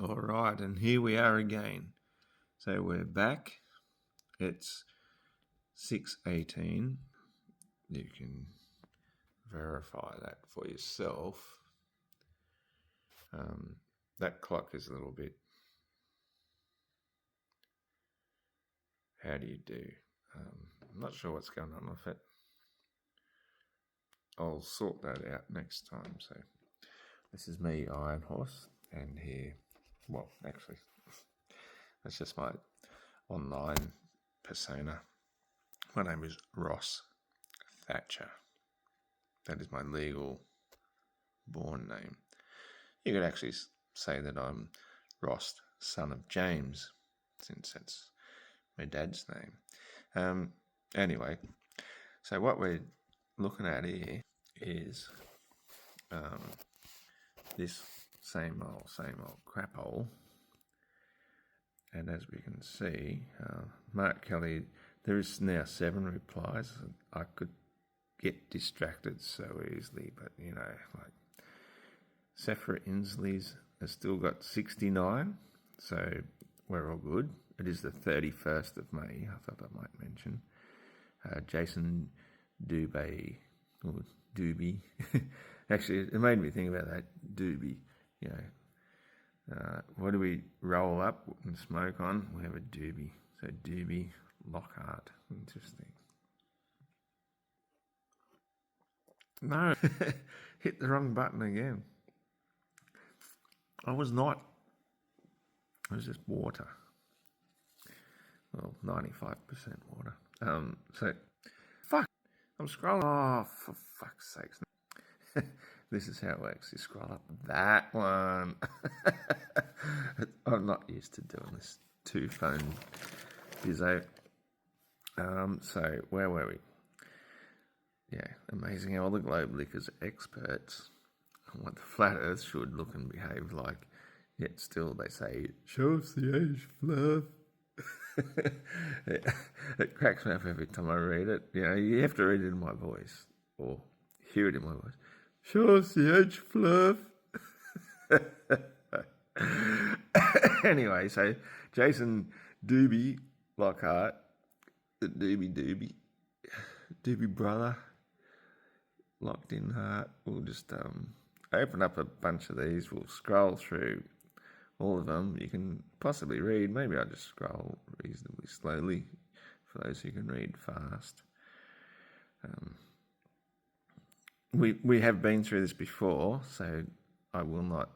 All right, and here we are again. So we're back. It's 6:18. You can verify that for yourself. That clock is a little bit. How do you do? I'm not sure what's going on with it. I'll sort that out next time. So this is me, Iron Horse, and here, well, actually, that's just my online persona. My name is Ross Thatcher. That is my legal born name. You could actually say that I'm Ross, son of James, since that's my dad's name. Anyway, so what we're looking at here is this same old crap hole. And as we can see, Mark Kelly, there is now 7 replies. I could get distracted so easily, but like Sephra Inslee's has still got 69, so we're all good. It is the 31st of May, I thought I might mention. Jason Doobie, actually, it made me think about that, Doobie, what do we roll up and smoke on? We have a doobie. So Doobie Lockhart. Interesting. No, hit the wrong button again. I was not. It was just water. Well, 95% water. So, fuck. I'm scrolling. Oh, for fuck's sakes. This is how it works. You scroll up that one. I'm not used to doing this 2-phone bizzo. So, where were we? Yeah, amazing how all the globe lickers are experts on what the flat earth should look and behave like, yet still they say, show us the age, fluff. It cracks me up every time I read it. You have to read it in my voice or hear it in my voice. Show us the age, fluff. Anyway, so Jason Doobie Lockhart, Doobie brother, locked in heart. We'll just open up a bunch of these. We'll scroll through all of them. You can possibly read. Maybe I'll just scroll reasonably slowly for those who can read fast. We have been through this before, so I will not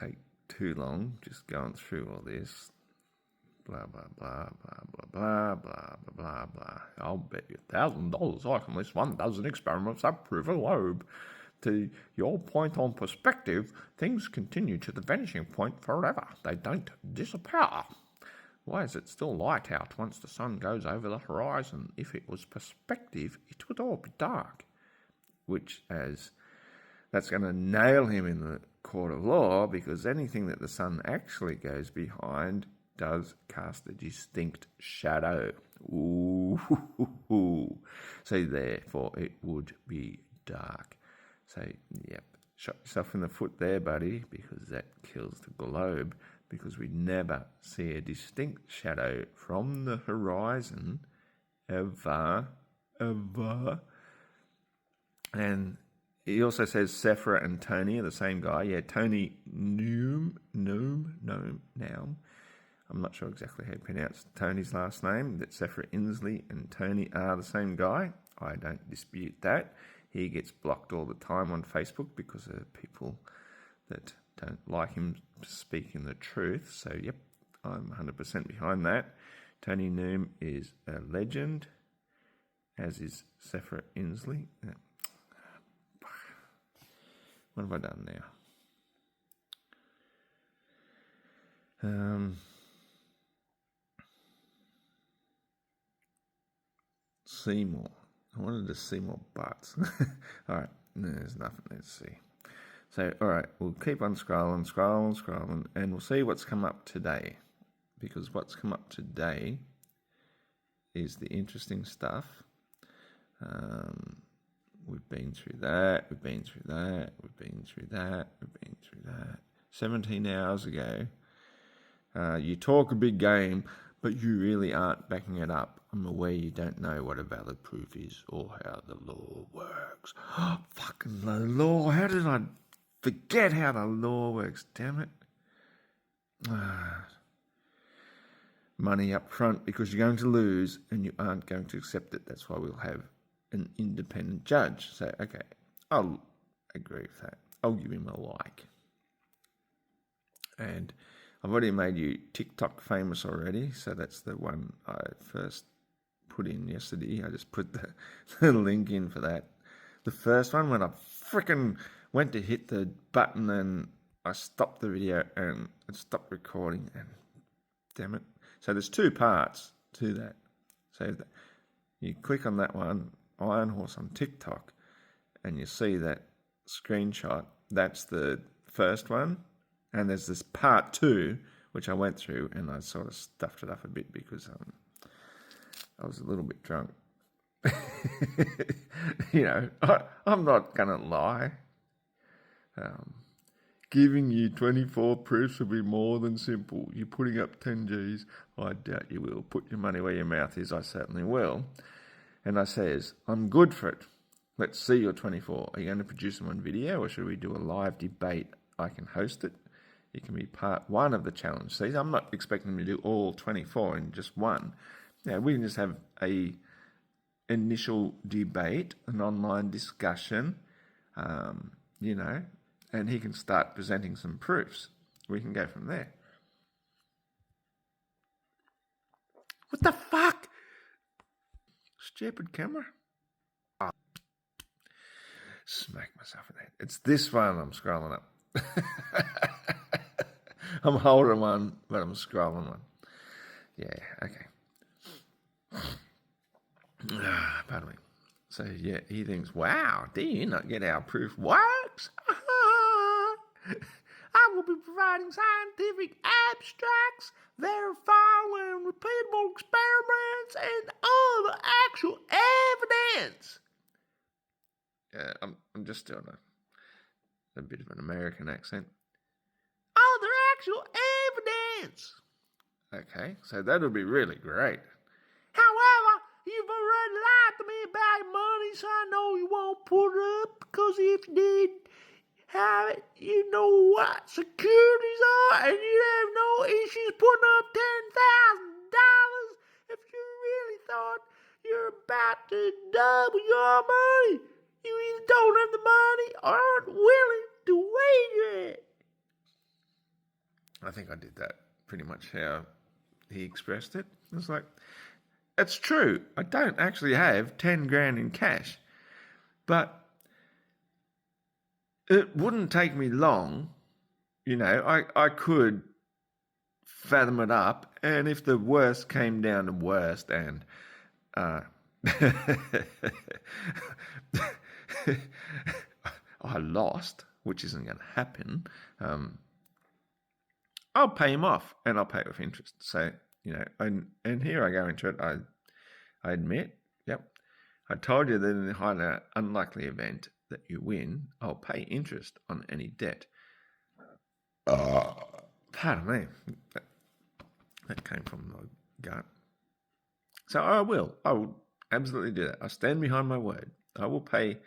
take too long just going through all this. Blah, blah, blah, blah, blah, blah, blah, blah, blah, blah. I'll bet you $1,000 I can list 1,000 experiments that prove a lobe. To your point on perspective, things continue to the vanishing point forever. They don't disappear. Why is it still light out once the sun goes over the horizon? If it was perspective, it would all be dark. That's going to nail him in the court of law, because anything that the sun actually goes behind does cast a distinct shadow. Ooh. So therefore it would be dark. So, yep, shot yourself in the foot there, buddy, because that kills the globe, because we never see a distinct shadow from the horizon, ever. And he also says Sephra and Tony are the same guy. Yeah, Tony Noom. I'm not sure exactly how to pronounce Tony's last name. That Sephra Inslee and Tony are the same guy. I don't dispute that. He gets blocked all the time on Facebook because of people that don't like him speaking the truth. So, yep, I'm 100% behind that. Tony Noom is a legend, as is Sephra Inslee. What have I done now? Seymour. I wanted to see more butts. All right, there's nothing there to see. So, all right, we'll keep on scrolling, and we'll see what's come up today. Because what's come up today is the interesting stuff. We've been through that. We've been through that. We've been through that. We've been through that. 17 hours ago. You talk a big game, but you really aren't backing it up. I'm aware you don't know what a valid proof is or how the law works. Fucking the law. How did I forget how the law works? Damn it. Money up front because you're going to lose and you aren't going to accept it. That's why we'll have an independent judge. So, okay, I'll agree with that. I'll give him a like. And I've already made you TikTok famous already. So that's the one I first put in yesterday. I just put the link in for that. The first one, when I freaking went to hit the button and I stopped the video and it stopped recording, and damn it. So there's two parts to that. So you click on that one, Iron Horse on TikTok, and you see that screenshot. That's the first one. And there's this part 2, which I went through, and I sort of stuffed it up a bit because I was a little bit drunk. I'm not going to lie. Giving you 24 proofs will be more than simple. You're putting up 10 Gs. I doubt you will. Put your money where your mouth is. I certainly will. And I says, I'm good for it. Let's see your 24. Are you going to produce them on video, or should we do a live debate? I can host it. It can be part 1 of the challenge. See, I'm not expecting them to do all 24 in just one. Yeah, we can just have a initial debate, an online discussion, and he can start presenting some proofs. We can go from there. What the fuck? Stupid camera. Oh. Smack myself in the head. It's this one I'm scrolling up. I'm holding one, but I'm scrolling one. Yeah, okay. Pardon me. So, yeah, he thinks, wow, do you not get how proof works? I will be providing scientific abstracts, verifying repeatable experiments, and other actual evidence. I'm just doing a bit of an American accent. Other actual evidence. Okay, so that'll be really great. However, you've already lied to me about your money, so I know you won't put it up, because if you did have it, you know what securities are, and you'd have no issues putting up $10,000 if you really thought you're about to double your money. You either don't have the money or aren't willing to wager it. I think I did that pretty much how he expressed it. It's like, it's true. I don't actually have 10 grand in cash, but it wouldn't take me long. I could fathom it up, and if the worst came down to worst and I lost, which isn't going to happen, I'll pay him off, and I'll pay it with interest. So, and here I go into it. I admit, yep, I told you that in the highly unlikely event that you win, I'll pay interest on any debt. Pardon me. That came from my gut. So I will absolutely do that. I stand behind my word. I will pay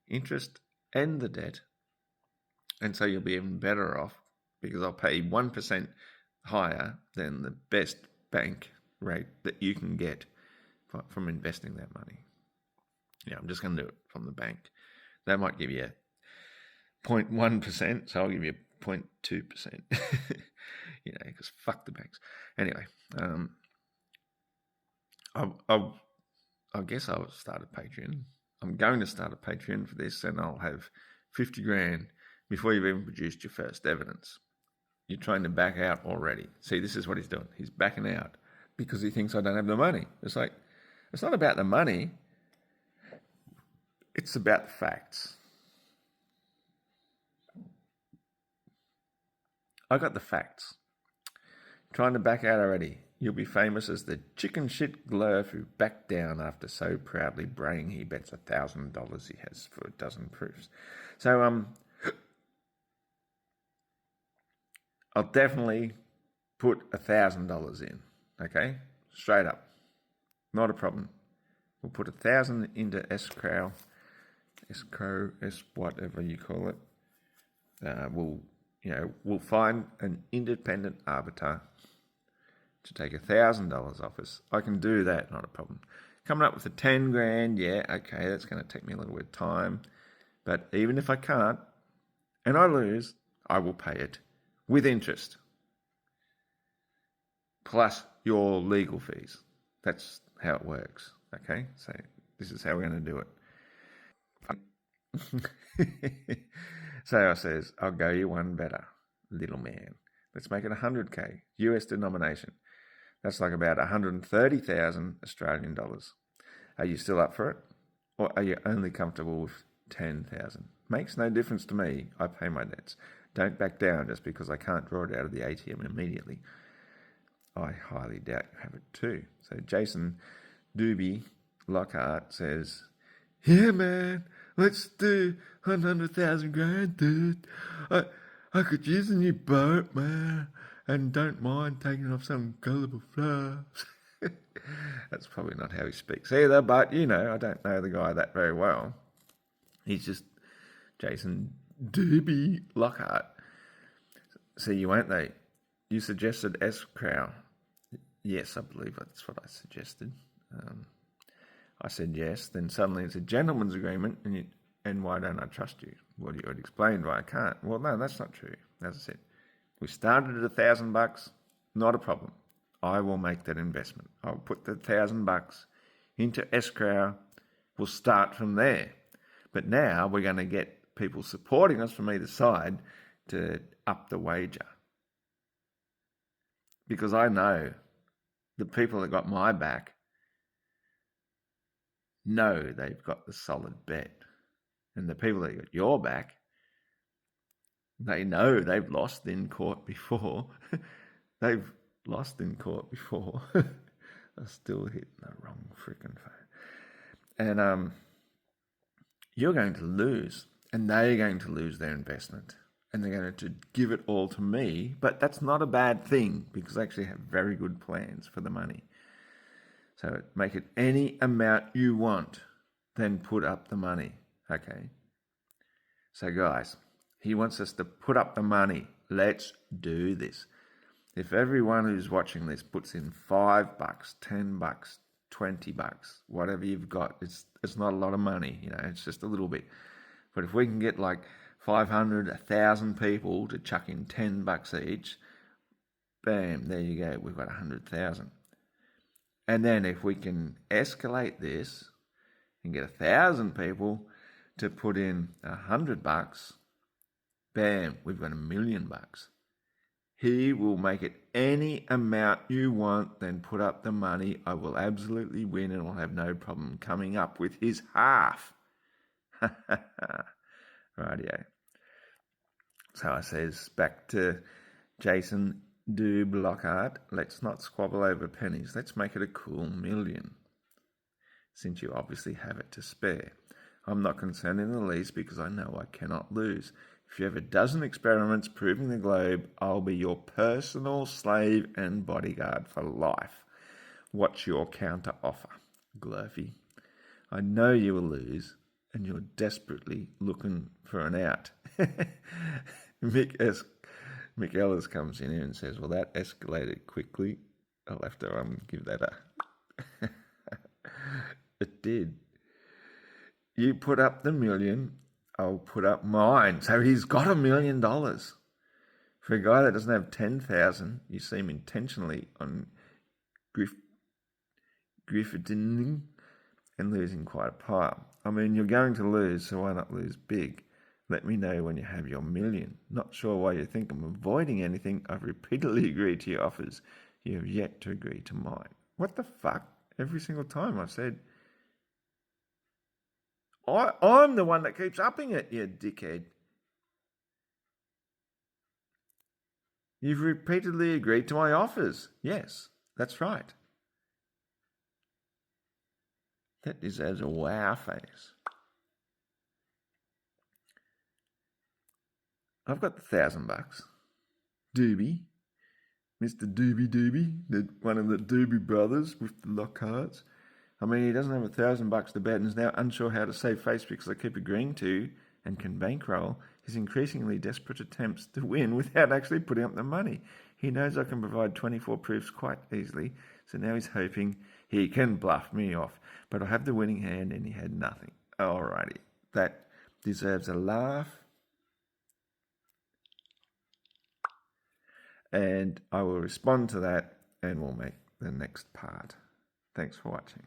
interest and the debt. And so you'll be even better off, because I'll pay 1% higher than the best bank rate that you can get from investing that money. Yeah, I'm just going to do it from the bank. That might give you 0.1%, so I'll give you 0.2%. Because fuck the banks. Anyway, I guess I'll start a Patreon. I'm going to start a Patreon for this, and I'll have 50 grand before you've even produced your first evidence. You're trying to back out already. See, this is what he's doing. He's backing out because he thinks I don't have the money. It's like, it's not about the money. It's about the facts. I got the facts. Trying to back out already. You'll be famous as the chicken shit glurf who backed down after so proudly braying he bets $1,000 he has for a dozen proofs. So I'll definitely put $1,000 in. Okay, straight up, not a problem. We'll put 1,000 into escrow, whatever you call it. We'll find an independent arbiter to take $1,000 off us. I can do that, not a problem. Coming up with the 10 grand, yeah, okay, that's going to take me a little bit of time. But even if I can't, and I lose, I will pay it with interest, plus your legal fees. That's how it works, okay? So this is how we're going to do it. So I says, I'll go you one better, little man. Let's make it 100K, US denomination. That's like about 130,000 Australian dollars. Are you still up for it? Or are you only comfortable with 10,000? Makes no difference to me. I pay my debts. Don't back down just because I can't draw it out of the ATM immediately. I highly doubt you have it too. So Jason Doobie Lockhart says, yeah, man, let's do 100,000 grand, dude. I could use a new boat, man, and don't mind taking off some gullible fluffs. That's probably not how he speaks either, but, I don't know the guy that very well. He's just Jason Doobie Lockhart. See, you won't they? You suggested escrow. Yes, I believe that's what I suggested. I said yes. Then suddenly it's a gentleman's agreement, and why don't I trust you? Well, you had explained why I can't. Well, no, that's not true. As I said, we started at $1,000, not a problem. I will make that investment. I'll put the $1,000 into escrow. We'll start from there. But now we're going to get people supporting us from either side to up the wager. Because I know the people that got my back know they've got the solid bet. And the people that got your back, they know they've lost in court before. They've lost in court before. I'm still hitting the wrong freaking phone. And you're going to lose, and they're going to lose their investment. And they're going to give it all to me, but that's not a bad thing because I actually have very good plans for the money. So make it any amount you want, then put up the money, okay? So guys, he wants us to put up the money. Let's do this. If everyone who's watching this puts in $5, $10, $20, whatever you've got, it's not a lot of money, it's just a little bit. But if we can get like 500, 1,000 people to chuck in $10 each, bam, there you go, we've got 100,000. And then if we can escalate this and get 1,000 people to put in $100, bam, we've got $1 million. He will make it any amount you want, then put up the money. I will absolutely win and I'll have no problem coming up with his half. Rightio. So I says back to Jason Doob Lockhart, let's not squabble over pennies. Let's make it a cool $1 million. Since you obviously have it to spare. I'm not concerned in the least because I know I cannot lose. If you have a dozen experiments proving the globe, I'll be your personal slave and bodyguard for life. What's your counter offer, Glurfy? I know you will lose, and you're desperately looking for an out. Mick Ellis comes in here and says, well, that escalated quickly. I'll have to give that a... It did. You put up the $1 million, I'll put up mine. So he's got $1 million. For a guy that doesn't have 10,000, you seem intentionally on grifting and losing quite a pile. I mean, you're going to lose, so why not lose big? Let me know when you have your $1 million. Not sure why you think I'm avoiding anything. I've repeatedly agreed to your offers. You have yet to agree to mine. What the fuck? Every single time I've said, I'm the one that keeps upping it, you dickhead. You've repeatedly agreed to my offers. Yes, That's right. That deserves a wow face. I've got the $1,000. Doobie. Mr. Doobie, one of the Doobie brothers with the Lockharts. I mean, he doesn't have $1,000 to bet and is now unsure how to save face because I keep agreeing to and can bankroll his increasingly desperate attempts to win without actually putting up the money. He knows I can provide 24 proofs quite easily, so now he's hoping he can bluff me off. But I have the winning hand and he had nothing. Alrighty, that deserves a laugh. And I will respond to that and we'll make the next part. Thanks for watching.